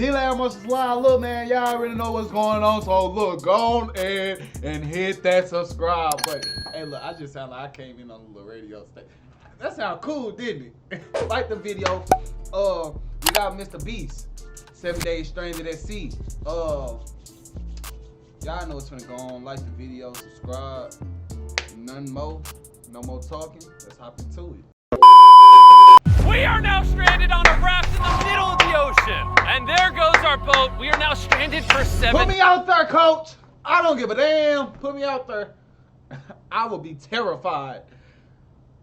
Biglarrymotions live. Look, man, y'all already know what's going on. So look, go on ahead and hit that subscribe button. Hey, look, I just sound like I came in on a little radio station. That sound cool, didn't it? Like the video. We got Mr. Beast, 7 Days Stranded at Sea. Y'all know what's gonna go on. Like the video, subscribe. Nothing more. No more talking. Let's hop into it. We are now stranded on a raft in the middle of the ocean. And there goes our boat. We are now stranded for 7 Put me out there, coach. I don't give a damn. Put me out there. I will be terrified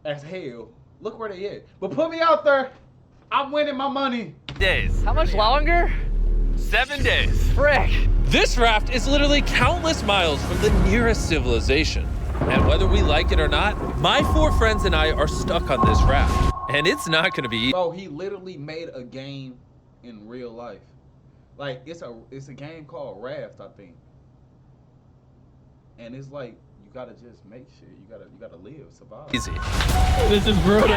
as hell. Look where they at. But put me out there. I'm winning my money. days. How much longer? 7 days. Frick. This raft is literally countless miles from the nearest civilization. And whether we like it or not, my 4 friends and I are stuck on this raft. And it's not gonna be easy. Bro, he literally made a game in real life. Like, it's a game called Raft, I think. And it's like, you gotta just make sure you gotta live, survive. Easy. This is brutal. We're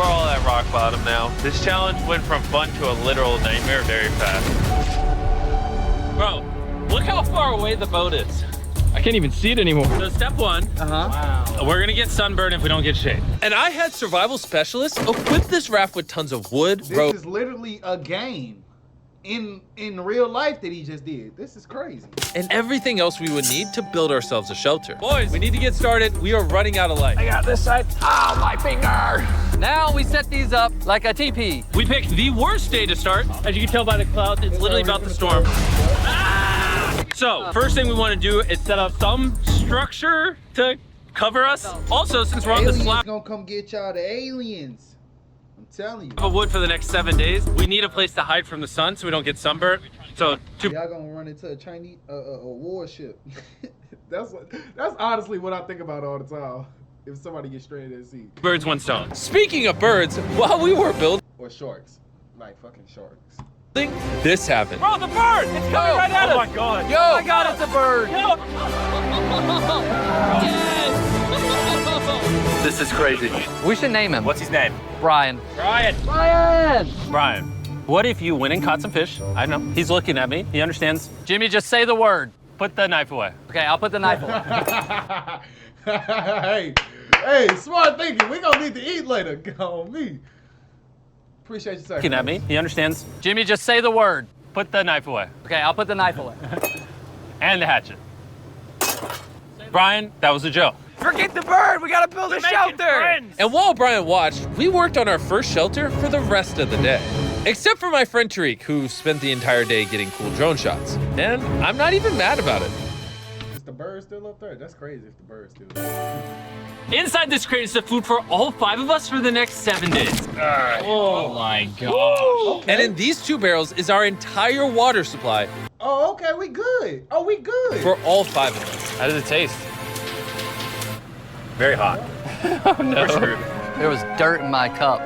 all at rock bottom now. This challenge went from fun to a literal nightmare very fast. Bro, look how far away the boat is. I can't even see it anymore. So step 1, Wow. we're gonna get sunburned if we don't get shade. And I had survival specialists equip this raft with tons of wood, This is literally a game in real life that he just did. This is crazy. and everything else we would need to build ourselves a shelter. Boys, we need to get started. We are running out of light. I got this side. Oh, my finger. Now we set these up like a teepee. We picked the worst day to start. As you can tell by the clouds, it's literally about to storm. So, first thing we want to do is set up some structure to cover us. Also, since we're on the Aliens slab gonna come get y'all, the aliens. I'm telling you. of wood for the next 7 days, we need a place to hide from the sun so we don't get sunburned. So, 2 Y'all gonna run into a Chinese a warship. that's honestly what I think about all the time. If somebody gets stranded at sea. birds, 1 stone. Speaking of birds, while we were building, Or sharks. Like fucking sharks. this happened. Bro, the bird! It's coming right at us! Oh my god. Yo! Oh my god, it's a bird. This is crazy. We should name him. What's his name? Brian. Brian. Brian! Brian, what if you went and caught some fish? I know. He's looking at me. He understands. Jimmy, just say the word. Put the knife away. Okay, I'll put the knife away. hey, smart thinking. We gonna need to eat later. Go on me. Appreciate you, sir. Looking at me. He understands. Jimmy, just say the word. Put the knife away. Okay, I'll put the knife away. And the hatchet. Brian, that was a joke. Forget the bird. We gotta build a shelter. And while Brian watched, we worked on our first shelter for the rest of the day. Except for my friend Tariq, who spent the entire day getting cool drone shots. And I'm not even mad about it. Is the bird still up there? That's crazy if the bird's still there. Inside this crate is the food for all 5 of us for the next 7 days. Oh my god. And in these 2 barrels is our entire water supply Oh, okay, we good. Oh, we good. for all 5 of us. How does it taste? Very hot. No. There was dirt in my cup.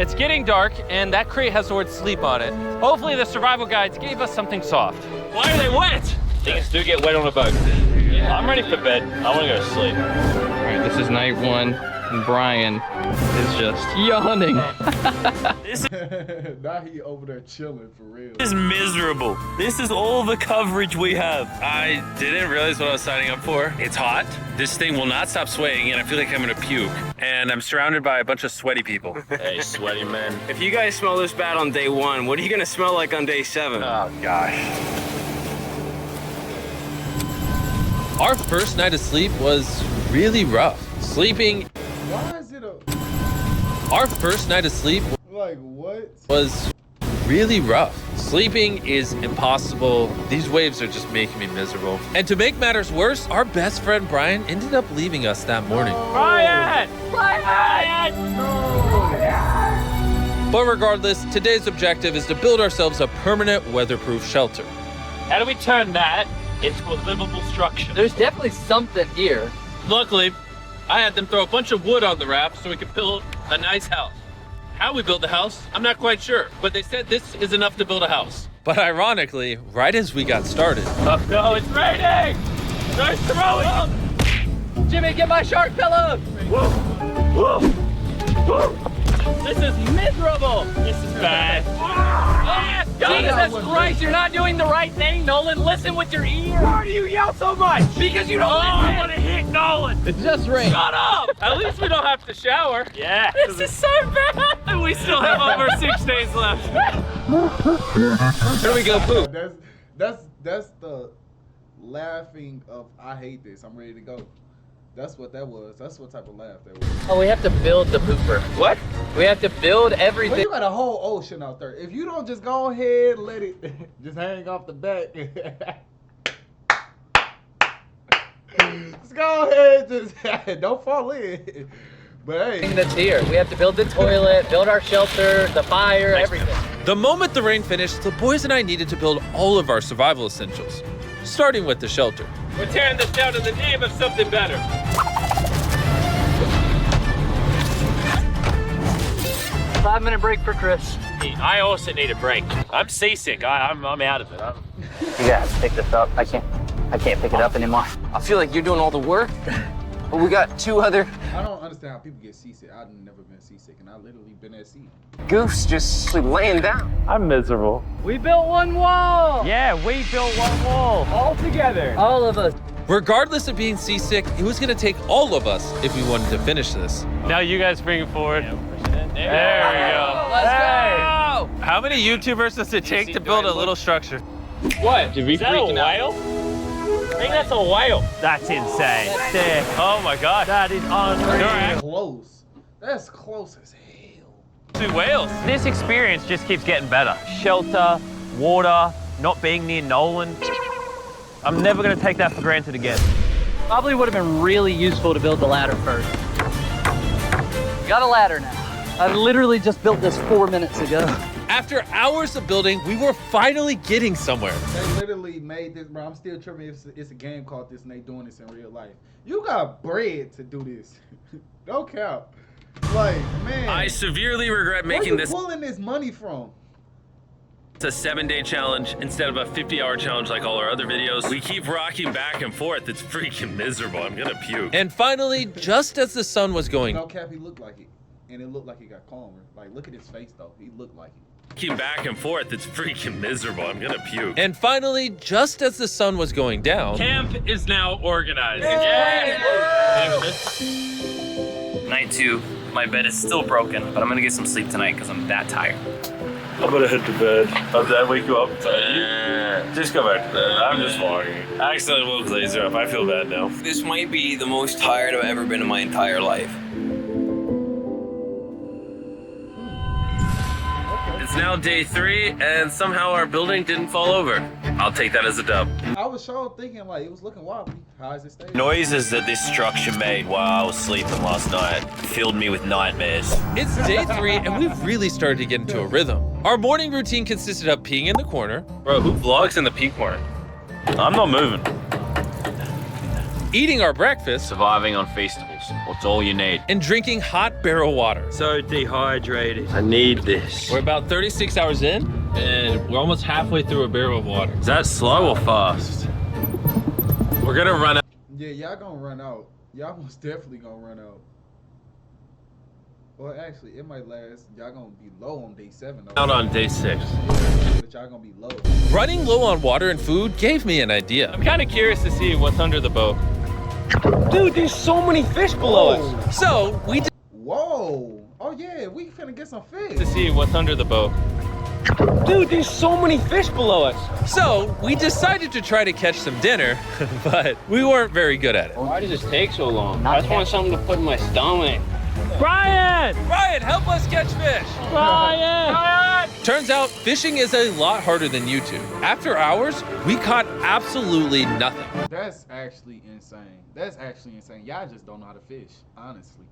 It's getting dark, and that crate has the word sleep on it. Hopefully the survival guides gave us something soft. Why are they wet? Things do get wet on a boat. I'm ready for bed. I want to go to sleep. All right, this is night 1, and Brian is just yawning. Now he over there chilling for real. This is miserable. This is all the coverage we have. I didn't realize what I was signing up for. It's hot. This thing will not stop swaying, and I feel like I'm gonna puke. And I'm surrounded by a bunch of sweaty people. Hey, sweaty man. If you guys smell this bad on day 1, what are you gonna smell like on day 7? Oh, gosh. Our first night of sleep was really rough. Sleeping, Why is it a our first night of sleep like what? was really rough. Sleeping is impossible. These waves are just making me miserable. And to make matters worse, our best friend Brian ended up leaving us that morning. Brian! But regardless, today's objective is to build ourselves a permanent weatherproof shelter. How do we turn that into a livable structure? There's definitely something here. Luckily, I had them throw a bunch of wood on the raft so we could build a nice house. How we built the house, I'm not quite sure, but they said this is enough to build a house. But ironically, right as we got started, Oh no, it's raining! Start throwing! Jimmy, get my shark pillow. This is miserable! This is bad. Jesus Christ, you're not doing the right thing, Nolan. Listen with your ear. Why do you yell so much? Because you don't I want to hit Nolan. It just rained. Shut up. At least we don't have to shower. Yeah. This is so bad. And we still have over 6 days left. Here we go, poop. That's the laughing of I hate this. I'm ready to go. That's what that was. That's what type of laugh that was. Oh, we have to build the pooper. What? We have to build everything. Well, you got a whole ocean out there. If you don't just go ahead and let it just hang off the back. Just go ahead, just don't fall in. But hey. That's here. We have to build the toilet, build our shelter, the fire, everything. The moment the rain finished, the boys and I needed to build all of our survival essentials, starting with the shelter. We're tearing this down in the name of something better. 5-minute break for Chris. I also need a break. I'm seasick. I'm out of it. You gotta pick this up. I can't pick it up anymore. I feel like you're doing all the work, but we got 2 other I don't understand how people get seasick. I've never been seasick, and I've literally been at sea. goofs just laying down. I'm miserable. We built one wall. Yeah, we built one wall. All together. All of us. Regardless of being seasick, it was gonna take all of us if we wanted to finish this. Now you guys bring it forward. There we go. Let's go. How many YouTubers does it take to build a little structure? What? Is that a whale? I think that's a whale. That's insane. Sick. Oh my gosh. That is unreal. Close. That's close as hell. 2 whales. This experience just keeps getting better. Shelter, water, not being near Nolan. I'm never gonna take that for granted again. Probably would have been really useful to build the ladder first. Got a ladder now. I literally just built this 4 minutes ago. After hours of building, we were finally getting somewhere. They literally made this, bro. I'm still tripping if it's a game called this and they doing this in real life. You got bread to do this. Don't count. Like, man. I severely regret Where making you this pulling this money from? a 7-day challenge instead of a 50-hour challenge like all our other videos. We keep rocking back and forth. It's freaking miserable. I'm gonna puke. And finally, just as the sun was going, No cap, he looked like it. And it looked like he got calmer. Like, look at his face, though. He looked like it. Keep back and forth. It's freaking miserable. I'm gonna puke. and finally, just as the sun was going down, Camp is now organized. Night 2. My bed is still broken, but I'm gonna get some sleep tonight because I'm that tired. I'm gonna head to bed. Did I wake you up? Just go back to bed. I'm just walking. I accidentally woke Laser up. I feel bad now. This might be the most tired I've ever been in my entire life. It's now day 3, and somehow our building didn't fall over. I'll take that as a dub. I was sure thinking, like, it was looking wobbly. How is it staying? Noises that this structure made while I was sleeping last night filled me with nightmares. it's day 3 and we've really started to get into a rhythm. Our morning routine consisted of peeing in the corner, Bro, who vlogs in the pee corner? I'm not moving. eating our breakfast, Surviving on Feastables. What's all you need? and drinking hot barrel water. So dehydrated. I need this. We're about 36 hours in, and we're almost halfway through a barrel of water. Is that slow or fast? We're gonna run out. Yeah, y'all gonna run out. Y'all most definitely gonna run out. Well, actually, it might last. Y'all gonna be low on day 7, though. Out on day 6. But y'all gonna be low. Running low on water and food gave me an idea. I'm kind of curious to see what's under the boat. Dude, there's so many fish below us. So we Whoa. Oh, yeah, we finna get some To fish. see what's under the boat. Dude, there's so many fish below us. decided to try to catch some dinner, but we weren't very good at it. Why does this take so long? I just want something to put in my stomach. Brian! Ryan, help us catch fish. Brian! Turns out fishing is a lot harder than YouTube. After hours, we caught absolutely nothing. That's actually insane. That's actually insane. Y'all just don't know how to fish, honestly.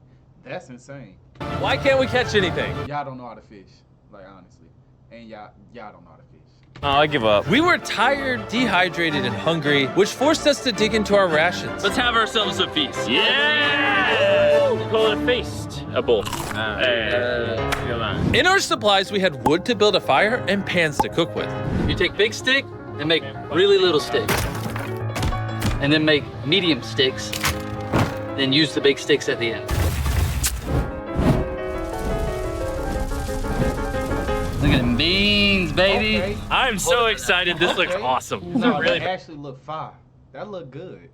That's insane. Why can't we catch anything? Y'all don't know how to fish, like, honestly. And y'all don't know how to fish. Oh, I give up. We were tired, dehydrated, and hungry, which forced us to dig into our rations. Let's have ourselves a feast. Yeah! We call it a feast. A bowl. Come on. In our supplies, we had wood to build a fire and pans to cook with. You take big stick and make really little sticks. And then make medium sticks. Then use the big sticks at the end. Look at them beans, baby. Okay. I'm so excited. This looks awesome. No, that actually look fire. That look good.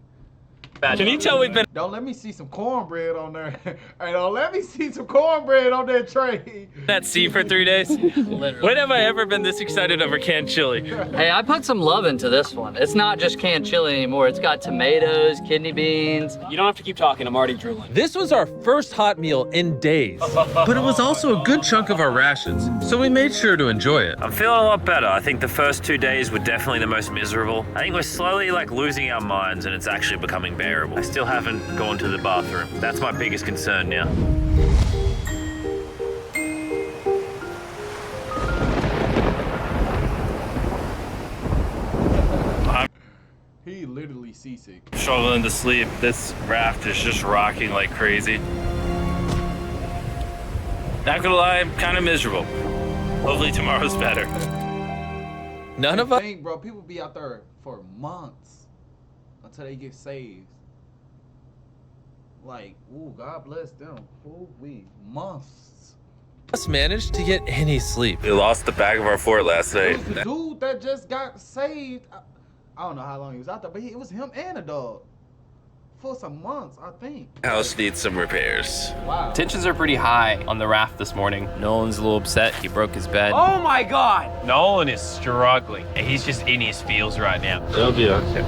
Can you tell we've been... Don't let me see some cornbread on there. Hey, don't let me see some cornbread on that tray. at sea for 3 days? When have I ever been this excited over canned chili? Hey, I put some love into this one. It's not just canned chili anymore. It's got tomatoes, kidney beans. You don't have to keep talking, I'm already drooling. This was our first hot meal in days, but it was also a good chunk of our rations, so we made sure to enjoy it. I'm feeling a lot better. I think the first 2 days were definitely the most miserable. I think we're slowly like losing our minds and it's actually becoming bearable. I still haven't gone to the bathroom. That's my biggest concern now. He literally seasick. Struggling to sleep. This raft is just rocking like crazy. Not gonna lie, I'm kind of miserable. Hopefully tomorrow's better. None of us. Dang, bro, people be out there for months until they get saved. Like, ooh, God bless them. Ooh, months. Managed to get any sleep. We lost the back of our fort last It night. was the dude that just got saved. I don't know how long he was out there, but it was him and a dog. For some months, I think. House needs some repairs. Wow. Tensions are pretty high on the raft this morning. Nolan's a little upset. He broke his bed. Oh my God! Nolan is struggling. He's just in his feels right now. It'll be okay.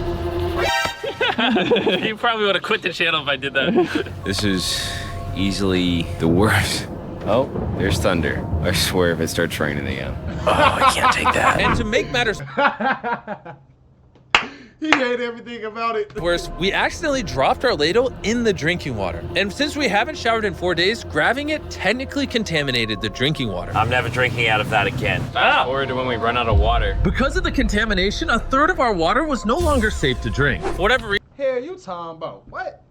You probably would have quit the channel if I did that. This is easily the worst. Oh, there's thunder. I swear if it starts raining again. Oh, I can't take that. And to make matters He hate everything about it. worse, we accidentally dropped our ladle in the drinking water. And since we haven't showered in 4 days, grabbing it technically contaminated the drinking water. I'm never drinking out of that again. Fast forward to when we run out of water. Because of the contamination, a third of our water was no longer safe to drink. For whatever Hell, you talking about what?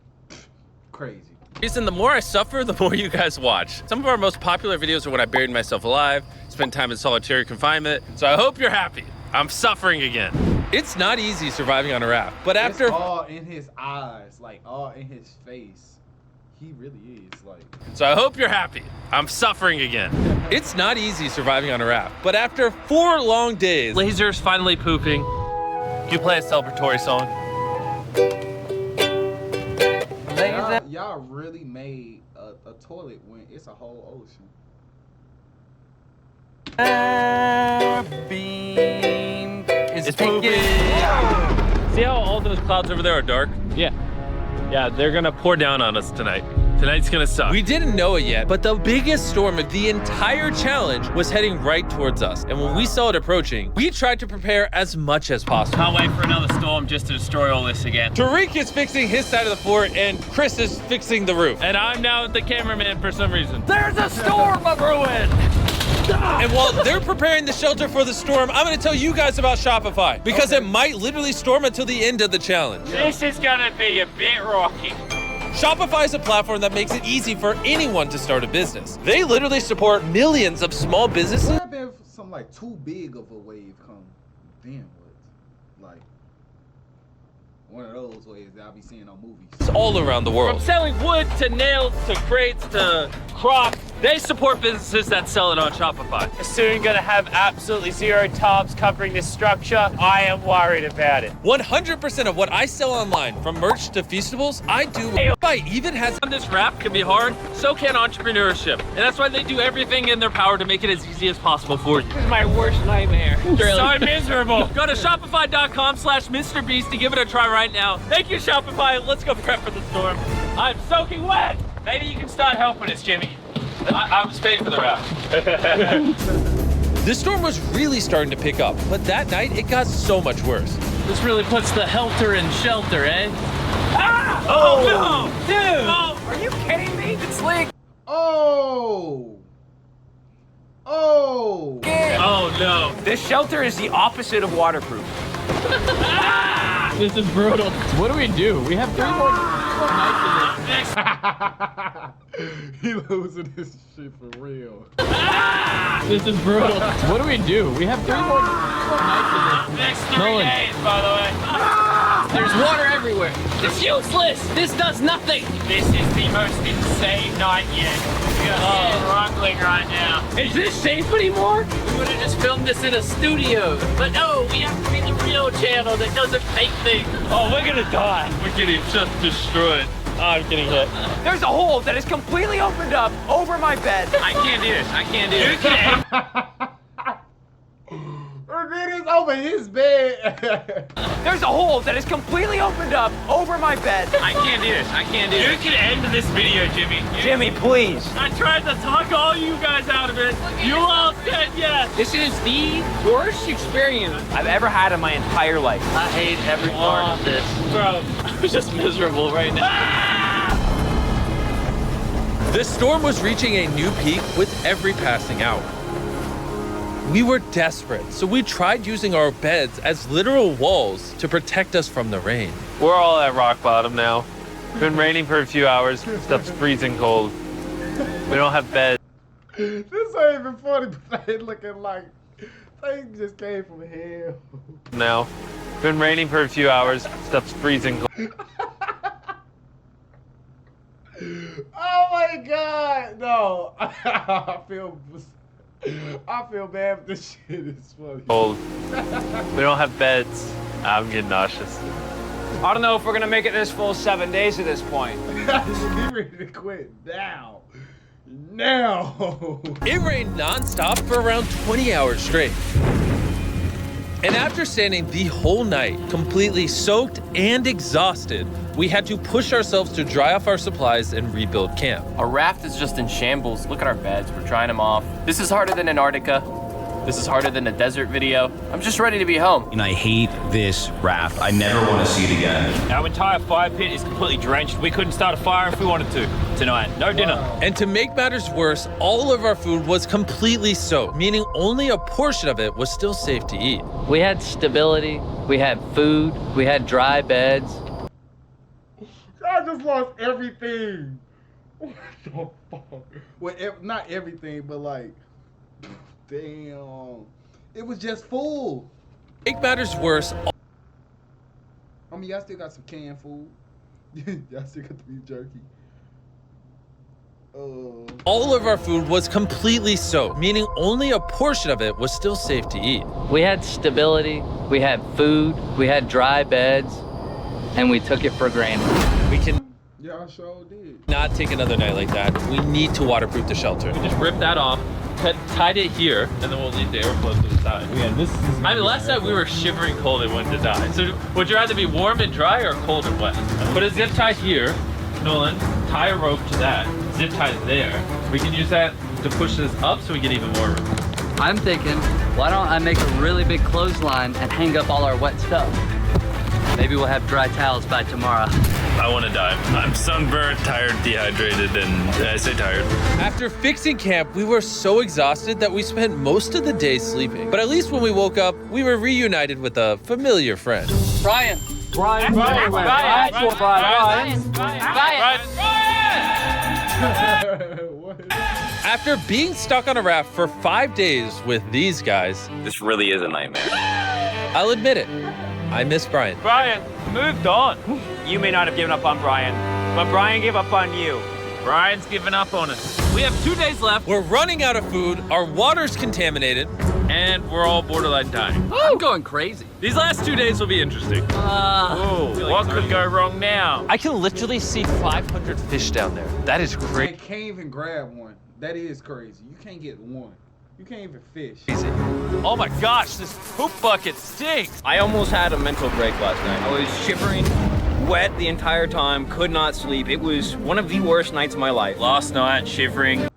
Crazy. reason, the more I suffer, the more you guys watch. Some of our most popular videos are when I buried myself alive, spent time in solitary confinement, so I hope you're happy. I'm suffering again. It's not easy surviving on a raft, but after It's all in his eyes, like all in his face. He really is like. So I hope you're happy. I'm suffering again. It's not easy surviving on a raft, but after 4 long days, Laser's finally pooping. You play a celebratory song. Y'all really made a toilet when it's a whole ocean. Beam is It's pooping. See how all those clouds over there are dark? Yeah. Yeah, they're gonna pour down on us tonight. Tonight's gonna suck. we didn't know it yet, but the biggest storm of the entire challenge was heading right towards us. And when we saw it approaching, we tried to prepare as much as possible. Can't wait for another storm just to destroy all this again. Tariq is fixing his side of the fort, and Chris is fixing the roof. And I'm now the cameraman for some reason. There's a storm a brewing. And while they're preparing the shelter for the storm, I'm gonna tell you guys about Shopify, because it might literally storm until the end of the challenge. This is gonna be a bit rocky. Shopify is a platform that makes it easy for anyone to start a business. They literally support millions of small businesses. What happened if some like too big of a wave come? Then what? Like one of those waves that I'll be seeing on movies. all around the From world. selling wood to nails to crates to crops, they support businesses that sell it on Shopify. Soon gonna have absolutely zero tarps covering this structure. I am worried about it. 100% of what I sell online, from merch to feastables, I do. Shopify even has. On this raft can be hard, so can entrepreneurship. And that's why they do everything in their power to make it as easy as possible for you. This is my worst nightmare. So miserable. Go to shopify.com/MrBeast to give it a try right now. Thank you, Shopify. Let's go prep for the storm. I'm soaking wet. Maybe you can start helping us, Jimmy. I'm just paying for the raft. The storm was really starting to pick up, but that night it got so much worse. This really puts the helter in shelter, eh? Ah! Oh, no! Dude! Oh. Are you kidding me? It's leak. Oh! Oh! Oh, no. This shelter is the opposite of waterproof. This is brutal. What do we do? We have 3 more nights in this. He losing his shit for real. This is brutal. What do we do? We have 3 more nights in this. Next 3 Nolan. days, by the way. There's water everywhere. It's useless. This does nothing. This is the most insane night yet. We are struggling right now. Is this safe anymore? We would have just filmed this in a studio. But no, we have to be the real channel that doesn't fake things. Oh, we're gonna die. We're getting just destroyed. Oh, I'm getting hit. There's a hole that is completely opened up over my bed. I can't do this. I can't do this. It is over his bed. There's a hole that is completely opened up over my bed. I can't do this. I can't do You this. can end this video, Jimmy. Jimmy, please. I tried to talk all you guys out of it. You all said yes. This is the worst experience I've ever had in my entire life. I hate every part of this. Bro, I'm just miserable right now. The storm was reaching a new peak with every passing hour. We were desperate, so we tried using our beds as literal walls to protect us from the rain. We're all at rock bottom now. Been raining for a few hours. Stuff's freezing cold. We don't have beds This ain't even funny, but they looking like they just came from hell. now. Been raining for a few hours. Stuff's freezing cold. Oh my God, no! I feel bad, but this shit is funny. Cold. We don't have beds. I'm getting nauseous. I don't know if we're gonna make it this full 7 days at this point. Be ready to quit now. Now. It rained nonstop for around 20 hours straight. And after standing the whole night, completely soaked and exhausted, we had to push ourselves to dry off our supplies and rebuild camp. Our raft is just in shambles. Look at our beds, we're drying them off. This is harder than Antarctica. This is harder than a desert video. I'm just ready to be home. And I hate this raft. I never want to see it again. Our entire fire pit is completely drenched. We couldn't start a fire if we wanted to tonight. No dinner. And to make matters worse, all of our food was completely soaked, meaning only a portion of it was still safe to eat. We had stability, we had food, we had dry beds. I just lost everything. What the fuck? Well, not everything, but like, damn. It was just full. Make matters worse, I mean, y'all still got some canned food. Y'all still got the beef jerky. all of our food was completely soaked, meaning only a portion of it was still safe to eat. We had stability, we had food, we had dry beds, and we took it for granted. We can Yeah, I sure did. not take another night like that. We need to waterproof the shelter. Just rip that off, tied it here, and then we'll leave the airflow to the side. Yeah, this is. I mean, last night we were shivering cold and wanted to die. So would you rather be warm and dry or cold and wet? Put a zip tie here, Nolan, tie a rope to that, zip tie there. We can use that to push this up so we get even warmer. I'm thinking, why don't I make a really big clothesline and hang up all our wet stuff? Maybe we'll have dry towels by tomorrow. I want to die. I'm sunburnt, tired, dehydrated, and I say tired. After fixing camp, we were so exhausted that we spent most of the day sleeping. But at least when we woke up, we were reunited with a familiar friend. Brian. Brian. After being stuck on a raft for 5 days with these guys, This really is a nightmare. I'll admit it, I miss Brian. Brian, moved on. You may not have given up on Brian, but Brian gave up on you. Brian's given up on us. We have 2 days left, We're running out of food, our water's contaminated. and we're all borderline dying. I'm going crazy. These last 2 days will be interesting. Whoa, what could go wrong now? I can literally see 500 fish down there. That is I crazy. can't even grab one. That is crazy. You can't get one. You can't even fish. Oh my gosh, this poop bucket stinks. I almost had a mental break last night. I was shivering, wet the entire time, could not sleep. It was one of the worst nights of my life. Last night, shivering.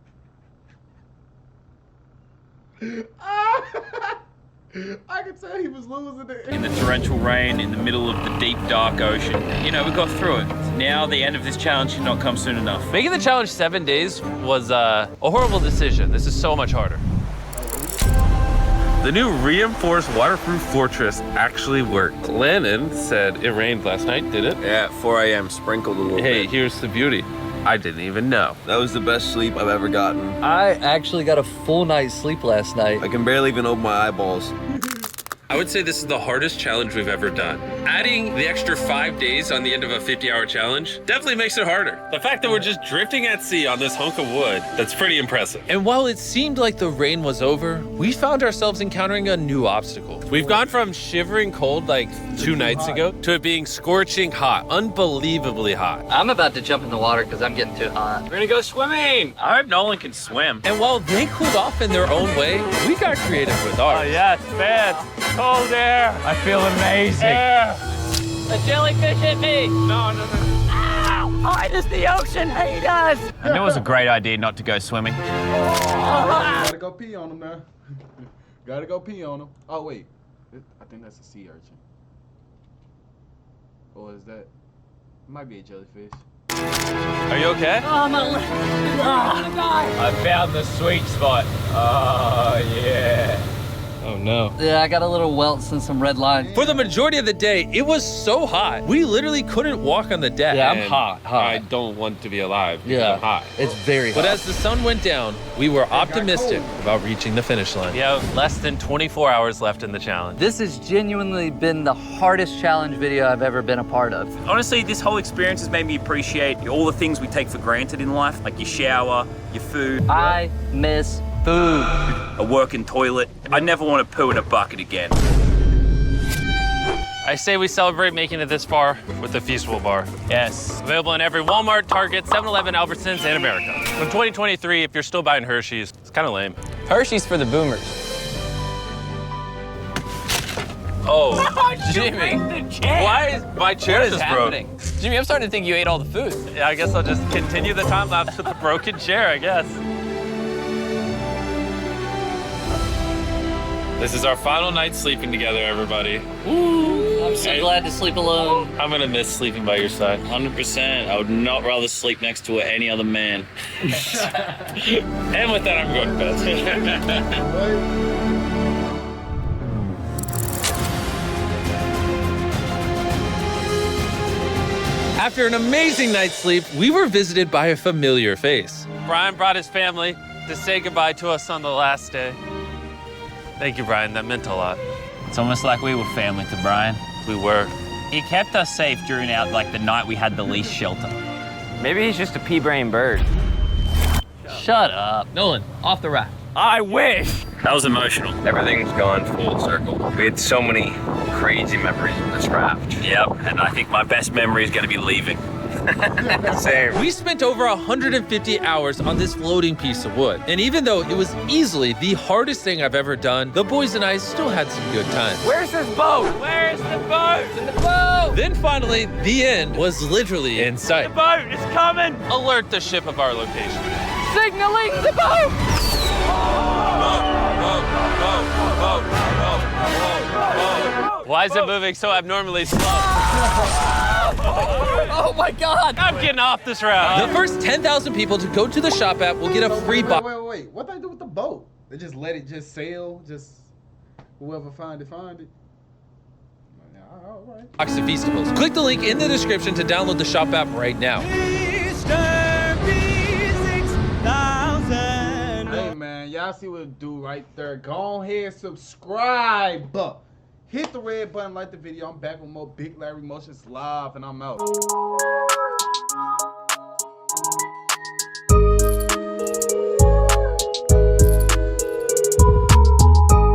I could tell he was losing it. In the torrential rain, in the middle of the deep, dark ocean. You know, we got through it. Now, the end of this challenge should not come soon enough. Making the challenge 7 days was a horrible decision. This is so much harder. The new reinforced waterproof fortress actually worked. Lennon said it rained last night, did it? Yeah, at 4 a.m. sprinkled a little Hey, bit. here's the beauty. I didn't even know. That was the best sleep I've ever gotten. I actually got a full night's sleep last night. I can barely even open my eyeballs. I would say this is the hardest challenge we've ever done. Adding the extra 5 days on the end of a 50-hour challenge definitely makes it harder. The fact that we're just drifting at sea on this hunk of wood, that's pretty impressive. And while it seemed like the rain was over, we found ourselves encountering a new obstacle. We've gone from shivering cold like 2 nights ago to it being scorching hot, unbelievably hot. I'm about to jump in the water because I'm getting too hot. We're gonna go swimming. I hope Nolan can swim. And while they cooled off in their own way, we got creative with ours. Oh yeah, it's bad. Cold air. I feel amazing. A jellyfish hit me. No. Oh, it is the ocean haters. I knew it was a great idea not to go swimming. Gotta go pee on him now. Gotta go pee on him. Oh wait, I think that's a sea urchin. Or is that? It might be a jellyfish. Are you okay? Oh, my leg. I'm gonna die. I found the sweet spot. Oh yeah. Oh no. Yeah, I got a little welts and some red lines. For the majority of the day, it was so hot. We literally couldn't walk on the deck. Yeah, I'm And hot. I don't want to be alive because Yeah, I'm hot. it's very hot. But as the sun went down, we were optimistic about reaching the finish line. We have less than 24 hours left in the challenge. This has genuinely been the hardest challenge video I've ever been a part of. Honestly, this whole experience has made me appreciate all the things we take for granted in life, like your shower, your food. I miss food. A working toilet. I never want to poo in a bucket again. I say we celebrate making it this far with the Feastable Bar. Yes. Available in every Walmart, Target, 7-Eleven, Albertsons, and America. From 2023, if you're still buying Hershey's, it's kind of lame. Hershey's for the boomers. Oh, Jimmy. Why is my chair What is just happening? broke? Jimmy, I'm starting to think you ate all the food. Yeah, I guess I'll just continue the time lapse with the broken chair, I guess. This is our final night sleeping together, everybody. I'm so glad to sleep alone. I'm gonna miss sleeping by your side. 100%. I would not rather sleep next to any other man. And with that, I'm going to bed. After an amazing night's sleep, we were visited by a familiar face. Brian brought his family to say goodbye to us on the last day. Thank you, Brian. That meant a lot. It's almost like we were family to Brian. We were. He kept us safe during the night we had the least shelter. Maybe he's just a pea-brain bird. Shut up. Nolan, off the raft. I wish. That was emotional. Everything's gone full circle. We had so many crazy memories on this raft. Yep, and I think my best memory is going to be leaving. Same. We spent over 150 hours on this floating piece of wood. And even though it was easily the hardest thing I've ever done, the boys and I still had some good times. Where's this boat? Where's the boat? In the boat! Then finally, the end was literally in sight. The boat is coming! Alert the ship of our location. Signaling the boat! Why is it moving so abnormally slow? Oh my God! I'm getting off this route. The first 10,000 people to go to the shop app will get a free box. Wait. What they do with the boat? They just let it just sail? Just whoever find it. Yeah, all right. Box of Feastables. Click the link in the description to download the shop app right now. Hey man, y'all see what it do right there. Go ahead, subscribe. Hit the red button, like the video. I'm back with more Big Larry Motions live, and I'm out.